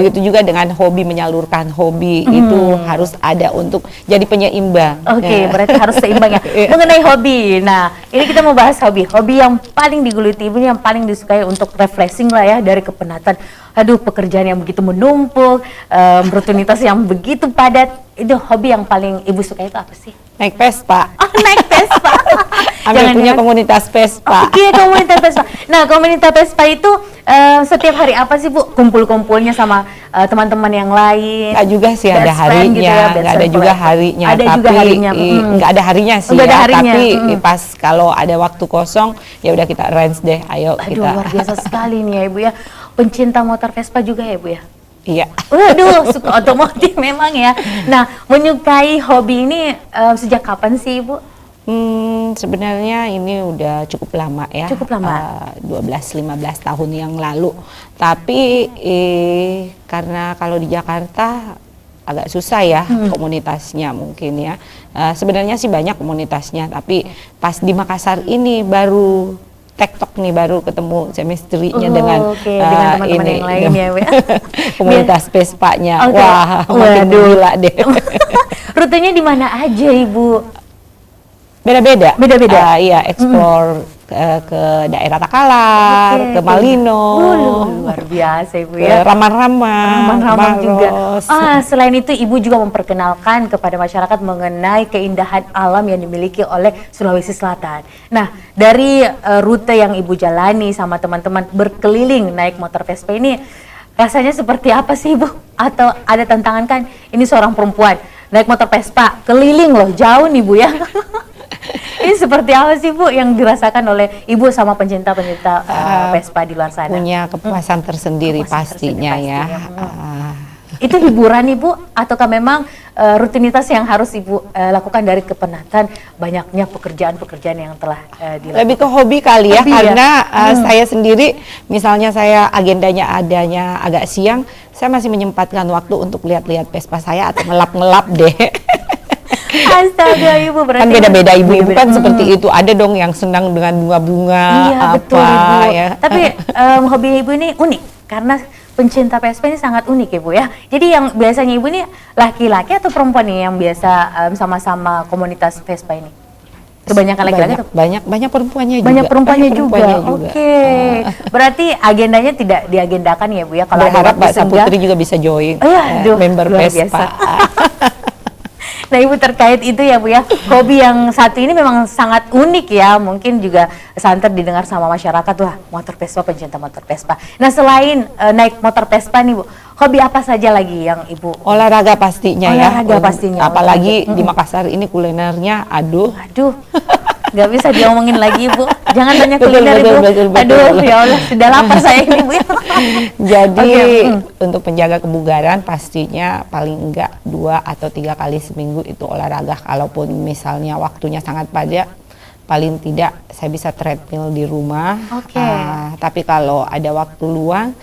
Speaker 3: Begitu juga dengan hobi, menyalurkan hobi itu harus ada untuk jadi penyeimbang.
Speaker 1: Berarti harus seimbang ya. Mengenai hobi, nah ini kita mau bahas hobi yang paling digeluti Ibu, yang paling disukai untuk refreshing lah ya dari kepenatan. Aduh, pekerjaan yang begitu menumpuk, rutinitas yang begitu padat, itu hobi yang paling Ibu suka itu apa sih?
Speaker 3: Naik Vespa.
Speaker 1: Oh, naik Vespa.
Speaker 3: Kami punya komunitas Vespa.
Speaker 1: Oke, komunitas Vespa. Nah, komunitas Vespa itu setiap hari apa sih Bu? Kumpul-kumpulnya sama teman-teman yang lain?
Speaker 3: Nggak juga sih ada harinya,
Speaker 1: gitu ya,
Speaker 3: nggak ada juga harinya.
Speaker 1: Ada juga harinya.
Speaker 3: Nggak ada harinya sih
Speaker 1: Nggak ada
Speaker 3: ya.
Speaker 1: harinya.
Speaker 3: Tapi pas kalau ada waktu kosong, ya udah kita range deh. Ayo
Speaker 1: Aduh,
Speaker 3: kita.
Speaker 1: luar biasa sekali nih ya Ibu ya. Pencinta motor Vespa juga ya Bu ya?
Speaker 3: Iya.
Speaker 1: Waduh, suka otomotif memang ya. Nah, menyukai hobi ini sejak kapan sih Ibu?
Speaker 3: Sebenarnya ini udah cukup lama ya.
Speaker 1: Cukup lama.
Speaker 3: 12-15 tahun yang lalu. Tapi karena kalau di Jakarta agak susah ya komunitasnya mungkin ya. Sebenarnya sih banyak komunitasnya, tapi pas di Makassar ini baru tektok nih, baru ketemu chemistry-nya dengan
Speaker 1: teman-teman yang lain ya, Bu ya.
Speaker 3: Komunitas Vespa-nya. Wah, makin gila deh.
Speaker 1: Rutenya di mana aja Ibu?
Speaker 3: Beda-beda. Iya,
Speaker 1: Hmm.
Speaker 3: explore ke daerah Takalar, ke Malino.
Speaker 1: Luar biasa Ibu ya.
Speaker 3: Raman-raman
Speaker 1: juga. Selain itu Ibu juga memperkenalkan kepada masyarakat mengenai keindahan alam yang dimiliki oleh Sulawesi Selatan. Nah, dari rute yang Ibu jalani sama teman-teman berkeliling naik motor Vespa ini, rasanya seperti apa sih Ibu? Atau ada tantangan kan? Ini seorang perempuan naik motor Vespa keliling loh, jauh nih Bu ya. Ini seperti apa sih Bu yang dirasakan oleh Ibu sama pencinta-pencinta Vespa di luar sana?
Speaker 3: Punya kepuasan tersendiri pastinya ya.
Speaker 1: Itu hiburan Ibu ataukah memang rutinitas yang harus Ibu lakukan dari kepenatan banyaknya pekerjaan-pekerjaan yang telah dilakukan?
Speaker 3: Lebih ke hobi kali ya,
Speaker 1: hobi
Speaker 3: karena saya sendiri misalnya saya agendanya adanya agak siang, saya masih menyempatkan waktu untuk lihat-lihat Vespa saya atau ngelap-ngelap deh.
Speaker 1: Astaga Ibu, berarti
Speaker 3: kan beda-beda ibu kan seperti itu. Ada dong yang senang dengan bunga-bunga
Speaker 1: betul Ibu.
Speaker 3: ya.
Speaker 1: Tapi hobi Ibu ini unik karena pencinta Vespa ini sangat unik Ibu ya. Jadi yang biasanya Ibu ini laki-laki atau perempuan nih yang biasa sama-sama komunitas Vespa ini? Kebanyakan laki-laki atau
Speaker 3: banyak perempuannya juga.
Speaker 1: Banyak perempuannya juga. Oke. Berarti agendanya tidak diagendakan ya Bu ya, kalau ada
Speaker 3: harap
Speaker 1: waktu
Speaker 3: Mbak Saputri juga bisa join member
Speaker 1: luar
Speaker 3: Vespa.
Speaker 1: biasa. Nah Ibu, terkait itu ya Bu ya, hobi yang satu ini memang sangat unik ya, mungkin juga santer didengar sama masyarakat. Wah, motor Vespa, pencinta motor Vespa. Nah selain naik motor Vespa nih Bu, hobi apa saja lagi yang Ibu?
Speaker 3: Olahraga pastinya ya.
Speaker 1: Olahraga pastinya.
Speaker 3: Apalagi di Makassar ini kulinernya aduh.
Speaker 1: Nggak bisa diomongin lagi Bu. Jangan tanya kuliner Ibu. Aduh, ya Allah, sudah lapar saya ini Bu.
Speaker 3: Jadi untuk menjaga kebugaran pastinya paling enggak 2 atau 3 kali seminggu itu olahraga. Kalaupun misalnya waktunya sangat padat, paling tidak saya bisa treadmill di rumah. Tapi kalau ada waktu luang,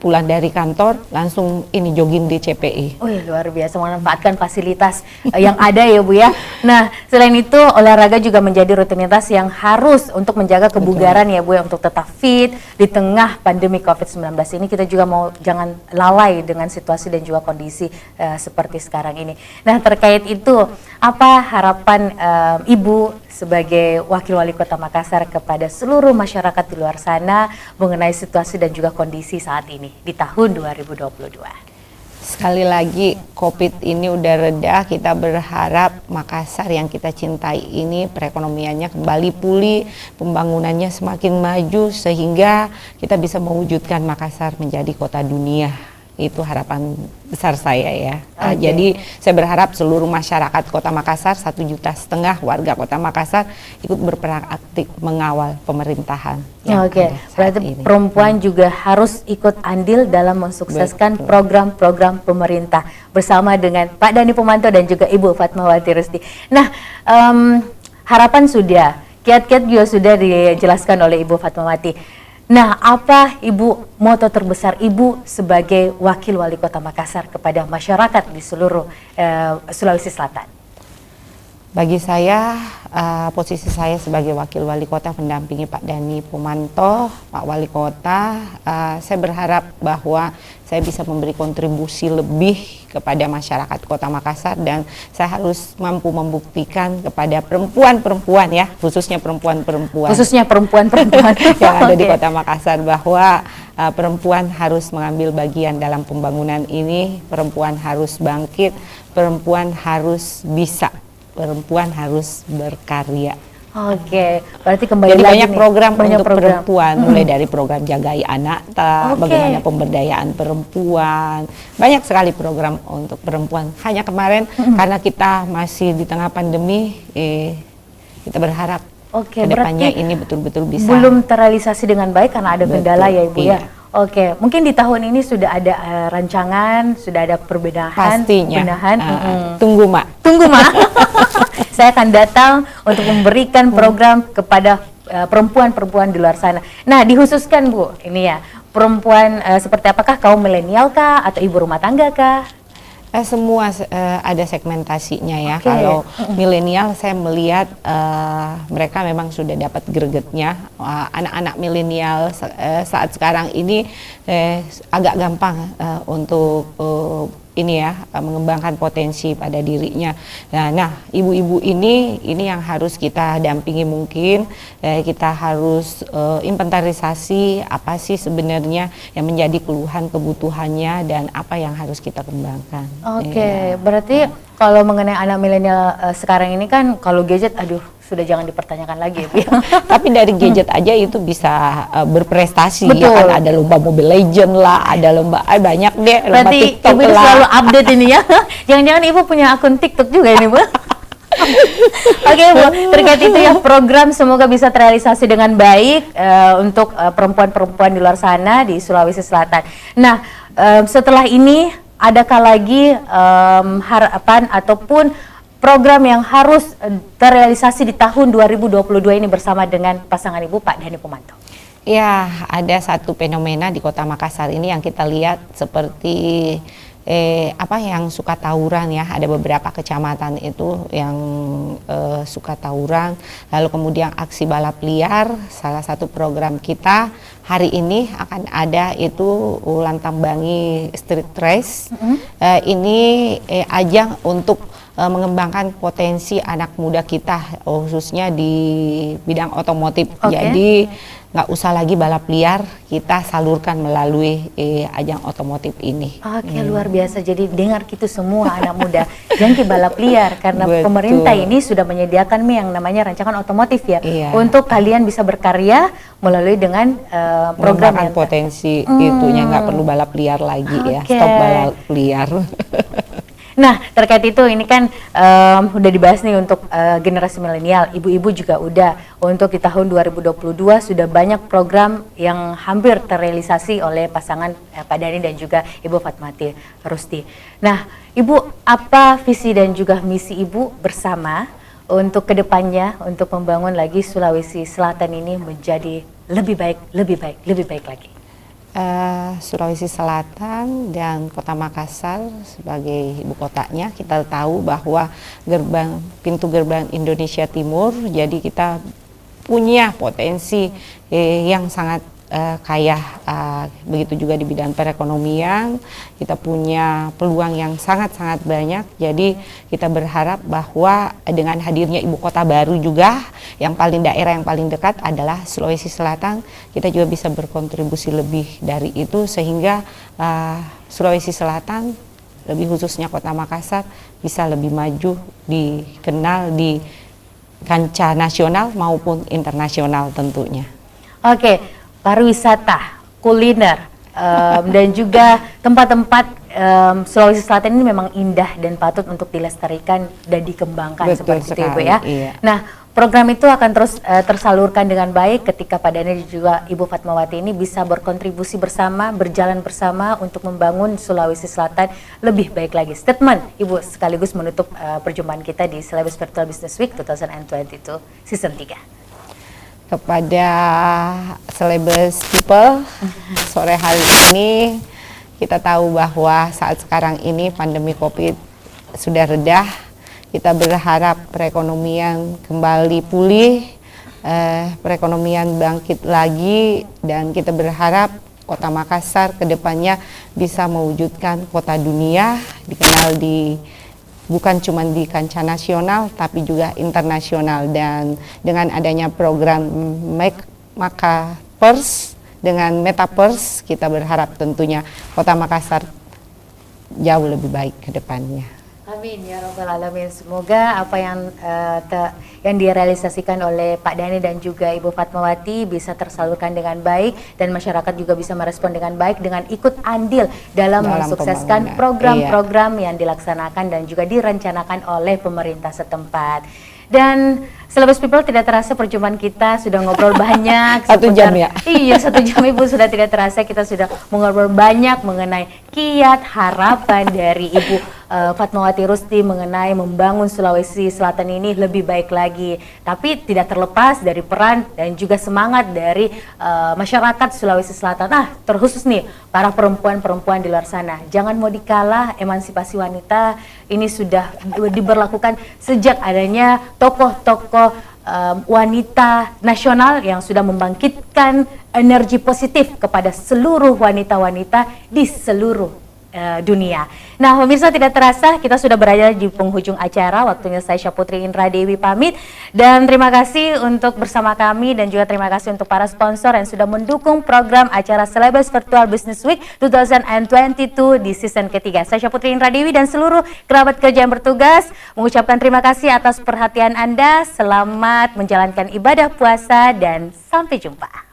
Speaker 3: pulang dari kantor langsung ini jogging di CPI.
Speaker 1: Luar biasa, memanfaatkan fasilitas yang ada ya Bu ya. Nah selain itu olahraga juga menjadi rutinitas yang harus untuk menjaga kebugaran ya Bu ya, untuk tetap fit di tengah pandemi COVID-19 ini. Kita juga mau jangan lalai dengan situasi dan juga kondisi seperti sekarang ini. Nah terkait itu, apa harapan Ibu sebagai Wakil Wali Kota Makassar kepada seluruh masyarakat di luar sana mengenai situasi dan juga kondisi saat ini di tahun 2022?
Speaker 3: Sekali lagi, COVID ini udah reda, kita berharap Makassar yang kita cintai ini perekonomiannya kembali pulih, pembangunannya semakin maju, sehingga kita bisa mewujudkan Makassar menjadi kota dunia. Itu harapan besar saya ya. Jadi saya berharap seluruh masyarakat Kota Makassar, 1,5 juta warga Kota Makassar ikut berperan aktif mengawal pemerintahan.
Speaker 1: Berarti perempuan juga harus ikut andil dalam mensukseskan program-program pemerintah bersama dengan Pak Dhani Pomanto dan juga Ibu Fatmawati Rusdi. Nah, harapan sudah, kiat-kiat juga sudah dijelaskan oleh Ibu Fatmawati. Nah, apa Ibu moto terbesar Ibu sebagai wakil wali kota Makassar kepada masyarakat di seluruh Sulawesi Selatan?
Speaker 3: Bagi saya, posisi saya sebagai wakil wali kota mendampingi Pak Dhani Pomanto, Pak Wali Kota, saya berharap bahwa saya bisa memberi kontribusi lebih kepada masyarakat Kota Makassar, dan saya harus mampu membuktikan kepada perempuan-perempuan ya, khususnya perempuan-perempuan yang ada di Kota Makassar, bahwa perempuan harus mengambil bagian dalam pembangunan ini, perempuan harus bangkit, perempuan harus bisa, perempuan harus berkarya.
Speaker 1: Berarti kembali
Speaker 3: jadi
Speaker 1: lagi
Speaker 3: banyak program untuk
Speaker 1: program
Speaker 3: perempuan, mulai dari program Jagai Anak, bagaimana pemberdayaan perempuan, banyak sekali program untuk perempuan. Hanya kemarin karena kita masih di tengah pandemi, kita berharap kedepannya ini betul-betul bisa.
Speaker 1: Belum terrealisasi dengan baik karena ada kendala ya Ibu ya. Mungkin di tahun ini sudah ada rancangan, sudah ada perbedaan,
Speaker 3: pastinya. Tunggu Mak.
Speaker 1: Saya akan datang untuk memberikan program kepada perempuan-perempuan di luar sana. Nah, dikhususkan Bu, ini ya, perempuan seperti apakah, kaum milenial kah atau ibu rumah tangga kah?
Speaker 3: Semua ada segmentasinya ya. Kalau milenial saya melihat mereka memang sudah dapat gregetnya. Anak-anak milenial saat sekarang ini agak gampang untuk ini ya, mengembangkan potensi pada dirinya. Nah, ibu-ibu ini yang harus kita dampingi, mungkin kita harus inventarisasi apa sih sebenarnya yang menjadi keluhan kebutuhannya dan apa yang harus kita kembangkan.
Speaker 1: Berarti kalau mengenai anak milenial sekarang ini kan, kalau gadget, aduh, sudah jangan dipertanyakan lagi ya.
Speaker 3: Tapi dari gadget aja itu bisa berprestasi. Ya kan, ada lomba Mobile Legend lah, ada lomba banyak deh, lomba
Speaker 1: berarti
Speaker 3: TikTok
Speaker 1: Ibu
Speaker 3: lah.
Speaker 1: selalu update ini ya. Jangan-jangan Ibu punya akun TikTok juga ini Bu. Bu, terkait itu ya, program semoga bisa terrealisasi dengan baik untuk perempuan-perempuan di luar sana di Sulawesi Selatan. Nah, setelah ini adakah lagi harapan ataupun program yang harus terrealisasi di tahun 2022 ini bersama dengan pasangan Ibu Pak Dhani Pomanto?
Speaker 3: Ya, ada satu fenomena di Kota Makassar ini yang kita lihat seperti yang suka tawuran ya. Ada beberapa kecamatan itu yang suka tawuran. Lalu kemudian aksi balap liar, salah satu program kita hari ini akan ada itu Lantambangi Street Race. Ini ajang untuk mengembangkan potensi anak muda kita, khususnya di bidang otomotif. Jadi nggak usah lagi balap liar, kita salurkan melalui ajang otomotif ini.
Speaker 1: Luar biasa. Jadi dengar gitu semua anak muda, jangan balap liar, karena pemerintah ini sudah menyediakan yang namanya rancangan otomotif ya, untuk kalian bisa berkarya melalui dengan program yang
Speaker 3: potensi itunya, nggak perlu balap liar lagi ya, stop balap liar.
Speaker 1: Nah, terkait itu ini kan udah dibahas nih untuk generasi milenial, ibu-ibu juga udah. Untuk di tahun 2022 sudah banyak program yang hampir terrealisasi oleh pasangan Pak Dhani dan juga Ibu Fatmawati Rusdi. Nah, Ibu, apa visi dan juga misi Ibu bersama untuk kedepannya untuk membangun lagi Sulawesi Selatan ini menjadi lebih baik lagi?
Speaker 3: Sulawesi Selatan dan Kota Makassar sebagai ibu kotanya, kita tahu bahwa pintu gerbang Indonesia Timur, jadi kita punya potensi yang sangat kaya, begitu juga di bidang perekonomian, kita punya peluang yang sangat-sangat banyak. Jadi kita berharap bahwa dengan hadirnya ibu kota baru juga, daerah yang paling dekat adalah Sulawesi Selatan, kita juga bisa berkontribusi lebih dari itu, sehingga Sulawesi Selatan lebih khususnya Kota Makassar bisa lebih maju, dikenal di kancah nasional maupun internasional tentunya.
Speaker 1: Oke, pariwisata, kuliner, dan juga tempat-tempat Sulawesi Selatan ini memang indah dan patut untuk dilestarikan dan dikembangkan.
Speaker 3: Betul
Speaker 1: seperti itu, Ibu
Speaker 3: sekali,
Speaker 1: ya.
Speaker 3: iya.
Speaker 1: Nah, program itu akan terus tersalurkan dengan baik ketika Pak Dhani dan juga Ibu Fatmawati ini bisa berkontribusi bersama, berjalan bersama untuk membangun Sulawesi Selatan lebih baik lagi. Statement Ibu sekaligus menutup perjumpaan kita di Celebes Virtual Business Week 2022 Season 3.
Speaker 3: Kepada Celebes People, sore hari ini kita tahu bahwa saat sekarang ini pandemi COVID sudah reda. Kita berharap perekonomian kembali pulih, perekonomian bangkit lagi, dan kita berharap Kota Makassar kedepannya bisa mewujudkan kota dunia, dikenal bukan cuma di kancah nasional tapi juga internasional. Dan dengan adanya program Makaverse dengan Metaverse, kita berharap tentunya Kota Makassar jauh lebih baik ke depannya.
Speaker 1: Amin ya Rabbal Alamin. Semoga apa yang direalisasikan oleh Pak Dhani dan juga Ibu Fatmawati bisa tersalurkan dengan baik dan masyarakat juga bisa merespon dengan baik dengan ikut andil dalam mensukseskan program-program yang dilaksanakan dan juga direncanakan oleh pemerintah setempat. Dan Celebes People, tidak terasa perjumpaan kita sudah ngobrol banyak.
Speaker 3: 1 jam ya?
Speaker 1: Iya, 1 jam Ibu, sudah tidak terasa kita sudah mengobrol banyak mengenai kiat harapan dari Ibu Fatmawati Rusti mengenai membangun Sulawesi Selatan ini lebih baik lagi. Tapi tidak terlepas dari peran dan juga semangat dari masyarakat Sulawesi Selatan. Terkhusus nih para perempuan-perempuan di luar sana. Jangan mau dikalah, emansipasi wanita ini sudah diberlakukan sejak adanya tokoh-tokoh wanita nasional yang sudah membangkitkan energi positif kepada seluruh wanita-wanita di seluruh dunia. Nah, pemirsa, tidak terasa kita sudah berada di penghujung acara. Waktunya saya Syaputri Indra Dewi pamit, dan terima kasih untuk bersama kami dan juga terima kasih untuk para sponsor yang sudah mendukung program acara Celebes Virtual Business Week 2022 di season ketiga. Saya Syaputri Indra Dewi dan seluruh kerabat kerja yang bertugas mengucapkan terima kasih atas perhatian Anda. Selamat menjalankan ibadah puasa dan sampai jumpa.